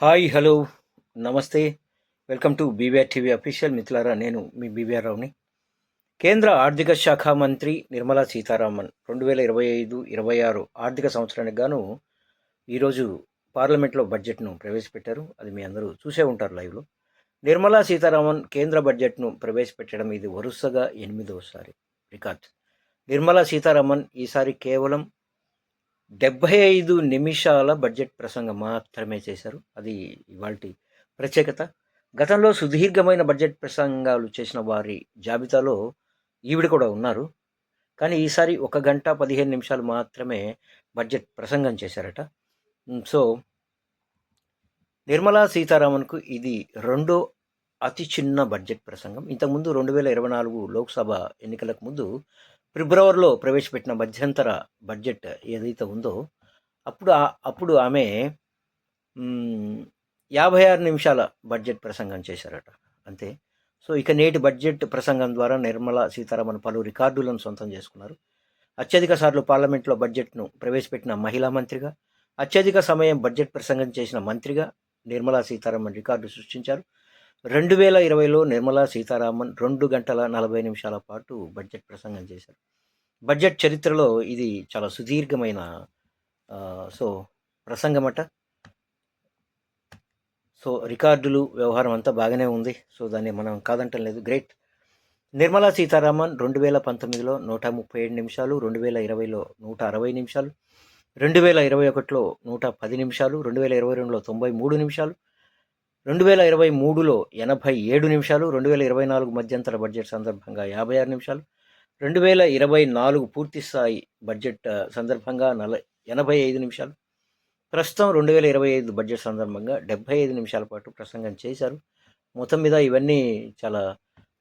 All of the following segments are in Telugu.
హాయ్, హలో, నమస్తే. Welcome to BVR TV official. మిత్రులారా, నేను మీ బీవీఆర్ రావుని. కేంద్ర ఆర్థిక శాఖ మంత్రి నిర్మలా సీతారామన్ 2025-26 ఆర్థిక సంవత్సరానికి గాను ఈరోజు పార్లమెంట్లో బడ్జెట్ను ప్రవేశపెట్టారు. అది మీ అందరూ చూసే ఉంటారు లైవ్లో. నిర్మలా సీతారామన్ కేంద్ర బడ్జెట్ను ప్రవేశపెట్టడం ఇది వరుసగా 8వసారి రికార్డ్. నిర్మలా సీతారామన్ ఈసారి కేవలం 75 నిమిషాల బడ్జెట్ ప్రసంగం మాత్రమే చేశారు. అది ఇవాల్టి ప్రత్యేకత. గతంలో సుదీర్ఘమైన బడ్జెట్ ప్రసంగాలు చేసిన వారి జాబితాలో ఈవిడ కూడా ఉన్నారు. కానీ ఈసారి 1 గంట 15 నిమిషాలు మాత్రమే బడ్జెట్ ప్రసంగం చేశారట. సో నిర్మలా సీతారామన్కు ఇది రెండో అతి చిన్న బడ్జెట్ ప్రసంగం. ఇంతకుముందు 2024 లోక్సభ ఎన్నికలకు ముందు ఫిబ్రవరిలో ప్రవేశపెట్టిన మధ్యంతర బడ్జెట్ ఏదైతే ఉందో అప్పుడు ఆమె 56 నిమిషాల బడ్జెట్ ప్రసంగం చేశారట, అంతే. సో ఇక నేటి బడ్జెట్ ప్రసంగం ద్వారా నిర్మలా సీతారామన్ పలు రికార్డులను సొంతం చేసుకున్నారు. అత్యధిక సార్లు పార్లమెంట్లో బడ్జెట్ను ప్రవేశపెట్టిన మహిళా మంత్రిగా, అత్యధిక సమయం బడ్జెట్ ప్రసంగం చేసిన మంత్రిగా నిర్మలా సీతారామన్ రికార్డు సృష్టించారు. 2020లో నిర్మలా సీతారామన్ 2 గంటల 40 నిమిషాల పాటు బడ్జెట్ ప్రసంగం చేశారు. బడ్జెట్ చరిత్రలో ఇది చాలా సుదీర్ఘమైన ప్రసంగమట. సో రికార్డులు వ్యవహారం అంతా బాగానే ఉంది. సో దాన్ని మనం కాదంటం లేదు. గ్రేట్. నిర్మలా సీతారామన్ 2019లో 137 నిమిషాలు, 2020లో 160 నిమిషాలు, 2021లో 110 నిమిషాలు, 2022లో 93 నిమిషాలు, 2023లో 87 నిమిషాలు, 2024 మధ్యంతర బడ్జెట్ సందర్భంగా 56 నిమిషాలు, 2024 పూర్తి స్థాయి బడ్జెట్ సందర్భంగా 85 నిమిషాలు, ప్రస్తుతం 2025 బడ్జెట్ సందర్భంగా 75 నిమిషాల పాటు ప్రసంగం చేశారు. మొత్తం మీద ఇవన్నీ చాలా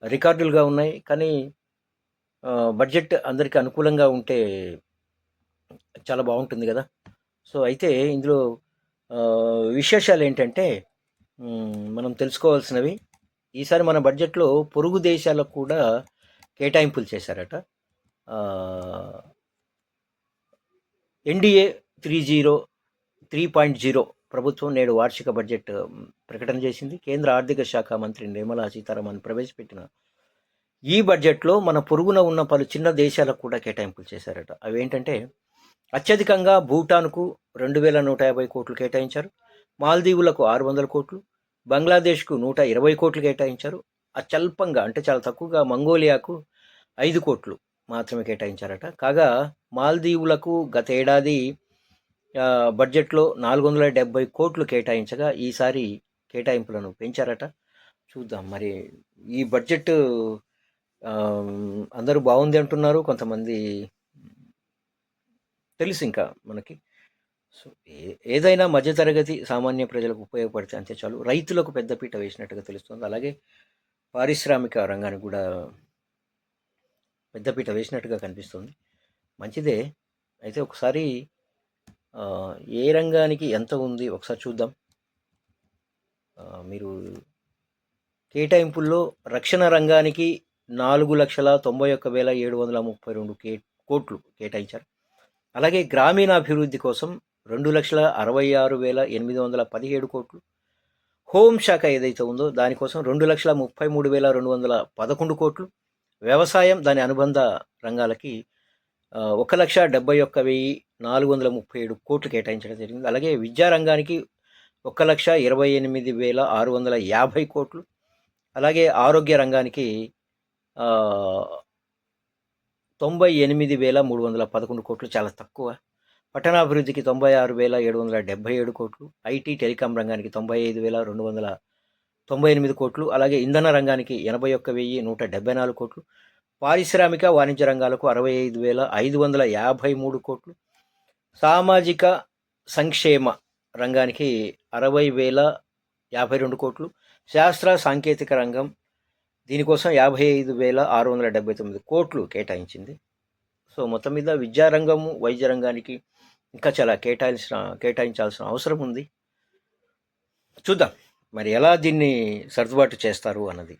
రికార్డులుగా ఉన్నాయి. కానీ బడ్జెట్ అందరికీ అనుకూలంగా ఉంటే చాలా బాగుంటుంది కదా. సో అయితే ఇందులో విశేషాలు ఏంటంటే మనం తెలుసుకోవాల్సినవి, ఈసారి మన బడ్జెట్లో పొరుగు దేశాలకు కూడా కేటాయింపులు చేశారట. ఎన్డీఏ 3.0 ప్రభుత్వం నేడు వార్షిక బడ్జెట్ ప్రకటన చేసింది. కేంద్ర ఆర్థిక శాఖ మంత్రి నిర్మలా సీతారామన్ ప్రవేశపెట్టిన ఈ బడ్జెట్లో మన పొరుగున ఉన్న పలు చిన్న దేశాలకు కూడా కేటాయింపులు చేశారట. అవేంటంటే అత్యధికంగా భూటాన్కు 2150 కోట్లు కేటాయించారు, మాల్దీవులకు 600 కోట్లు, బంగ్లాదేశ్కు 120 కోట్లు కేటాయించారు. అత్యల్పంగా అంటే చాలా తక్కువగా మంగోలియాకు 5 కోట్లు మాత్రమే కేటాయించారట. కాగా మాల్దీవులకు గత ఏడాది బడ్జెట్లో 470 కోట్లు కేటాయించగా ఈసారి కేటాయింపులను పెంచారట. చూద్దాం మరి ఈ బడ్జెట్ అందరూ బాగుంది అంటున్నారు, కొంతమంది తెలుసు ఇంకా మనకి. సో ఏదైనా మధ్యతరగతి సామాన్య ప్రజలకు ఉపయోగపడితే అంతే చాలు. రైతులకు పెద్దపీట వేసినట్టుగా తెలుస్తుంది. అలాగే పారిశ్రామిక రంగానికి కూడా పెద్దపీట వేసినట్టుగా కనిపిస్తుంది. మంచిదే. అయితే ఒకసారి ఏ రంగానికి ఎంత ఉంది ఒకసారి చూద్దాం. మీరు కేటాయింపుల్లో రక్షణ రంగానికి 4,91,732 కోట్లు కేటాయించారు. అలాగే గ్రామీణాభివృద్ధి కోసం 2,66,817 కోట్లు. హోంశాఖ ఏదైతే ఉందో దానికోసం 2,33,211 కోట్లు. వ్యవసాయం దాని అనుబంధ రంగాలకి 1,71,437 కోట్లు కేటాయించడం జరిగింది. అలాగే విద్యారంగానికి 1,28,650 కోట్లు. అలాగే ఆరోగ్య రంగానికి 98,311 కోట్లు, చాలా తక్కువ. పట్టణాభివృద్ధికి 96,777 కోట్లు. ఐటీ టెలికాం రంగానికి 95,298 కోట్లు. అలాగే ఇంధన రంగానికి 81,174 కోట్లు. పారిశ్రామిక వాణిజ్య రంగాలకు 65,553 కోట్లు. సామాజిక సంక్షేమ రంగానికి 60,052 కోట్లు. శాస్త్ర సాంకేతిక రంగం దీనికోసం 55,679 కోట్లు కేటాయించింది. సో మొత్తం మీద విద్యారంగము, వైద్య రంగానికి ఇంకా చాలా కేటాయించాల్సిన అవసరం ఉంది. చూద్దాం మరి ఎలా దీన్ని సర్దుబాటు చేస్తారు అన్నది.